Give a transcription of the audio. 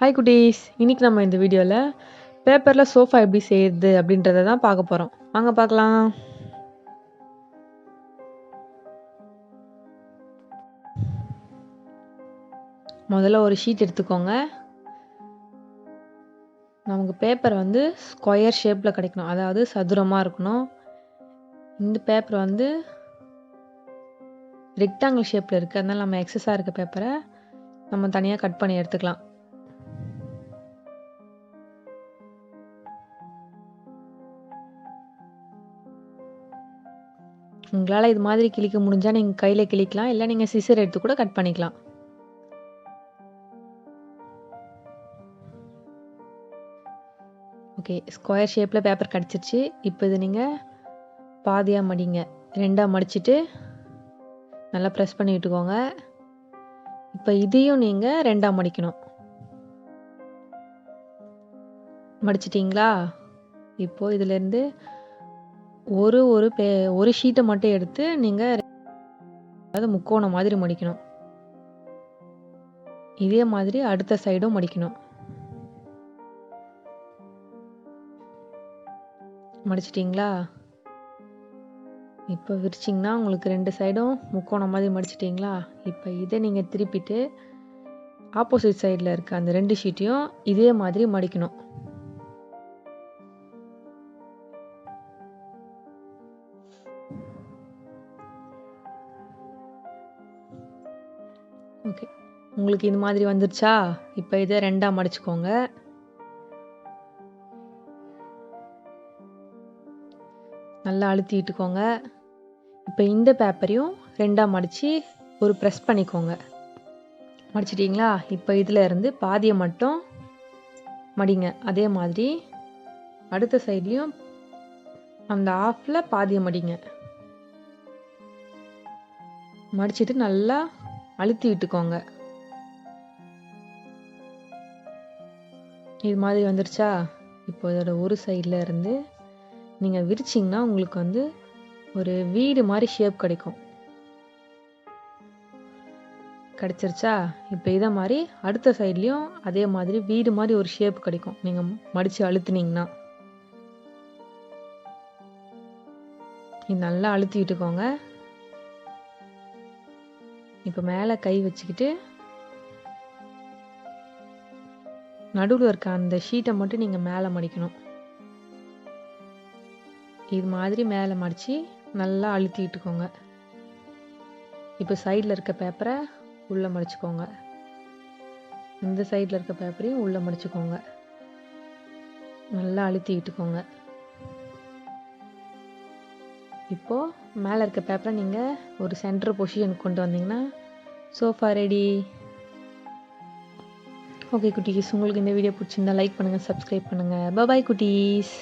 Hi குட்டீஸ், இன்னைக்கு நம்ம இந்த வீடியோவில் பேப்பரில் சோஃபா எப்படி செய்யுது அப்படின்றத தான் பார்க்க போகிறோம். வாங்க பார்க்கலாம். முதல்ல ஒரு ஷீட் எடுத்துக்கோங்க. நமக்கு பேப்பர் ஸ்கொயர் ஷேப்பில் கிடைக்கணும், அதாவது சதுரமாக இருக்கணும். இந்த பேப்பர் ரெக்டாங்கிள் ஷேப்பில் இருக்குது, அதனால நம்ம எக்ஸஸாக இருக்க பேப்பரை நம்ம தனியாக கட் பண்ணி எடுத்துக்கலாம். உங்களால் இது மாதிரி கிழிக்க முடிஞ்சால் நீங்கள் கையில் கிழிக்கலாம், இல்லை நீங்கள் சிசர் எடுத்து கூட கட் பண்ணிக்கலாம். ஓகே, ஸ்கொயர் ஷேப்பில் பேப்பர் கிடச்சிருச்சு. இப்போ இது நீங்கள் பாதியாக மடிங்க. ரெண்டாக மடிச்சுட்டு நல்லா ப்ரெஸ் பண்ணி விட்டுக்கோங்க. இப்போ இதையும் நீங்கள் ரெண்டாக மடிக்கணும். மடிச்சிட்டிங்களா? இப்போது இதிலேருந்து ஒரு ஷீட்டை மட்டும் எடுத்து நீங்கள் அதாவது முக்கோணம் மாதிரி மடிக்கணும். இதே மாதிரி அடுத்த சைடும் மடிக்கணும். மடிச்சிட்டிங்களா? இப்போ விரிச்சிங்கன்னா உங்களுக்கு ரெண்டு சைடும் முக்கோணம் மாதிரி மடிச்சிட்டிங்களா? இப்போ இதை நீங்கள் திருப்பிட்டு ஆப்போசிட் சைடில் இருக்க அந்த ரெண்டு ஷீட்டையும் இதே மாதிரி மடிக்கணும். ஓகே, உங்களுக்கு இந்த மாதிரி வந்துருச்சா? இப்போ இதை ரெண்டாக மடிச்சுக்கோங்க. நல்லா அழுத்தி விட்டுக்கோங்க. இப்போ இந்த பேப்பரையும் ரெண்டாக மடித்து ஒரு ப்ரெஸ் பண்ணிக்கோங்க. மடிச்சிட்டிங்களா? இப்போ இதில் இருந்து பாதியை மட்டும் மடிங்க. அதே மாதிரி அடுத்த சைட்லேயும் அந்த ஆஃபில் பாதியை மடிங்க. மடிச்சிட்டு நல்லா அழுத்தி விட்டுக்கோங்க. இது மாதிரி வந்துருச்சா? இப்போ இதோட ஒரு சைடில் இருந்து நீங்கள் விரிச்சிங்கன்னா உங்களுக்கு ஒரு வீடு மாதிரி ஷேப் கிடைக்கும். கிடைச்சிருச்சா? இப்போ இதை மாதிரி அடுத்த சைட்லேயும் அதே மாதிரி வீடு மாதிரி ஒரு ஷேப் கிடைக்கும் நீங்கள் மடித்து அழுத்துனீங்கன்னா. இது நல்லா அழுத்தி விட்டுக்கோங்க. இப்போ மேலே கை வச்சுக்கிட்டு நடுவில் இருக்க அந்த ஷீட்டை மட்டும் நீங்கள் மேலே மடிக்கணும். இது மாதிரி மேலே மடித்து நல்லா அழுத்தி விட்டுக்கோங்க. இப்போ சைடில் இருக்க பேப்பரை உள்ளே மடிச்சுக்கோங்க. இந்த சைடில் இருக்க பேப்பரையும் உள்ளே மடிச்சுக்கோங்க. நல்லா அழுத்தி விட்டுக்கோங்க. இப்போது மேலே இருக்க பேப்பரை நீங்கள் ஒரு சென்டர் பொசிஷனுக்கு கொண்டு வந்தீங்கன்னா சோஃபா ரெடி. ஓகே குட்டீஸ், உங்களுக்கு இந்த வீடியோ பிடிச்சிருந்தா லைக் பண்ணுங்கள், சப்ஸ்கிரைப் பண்ணுங்கள். பாய் குட்டீஸ்.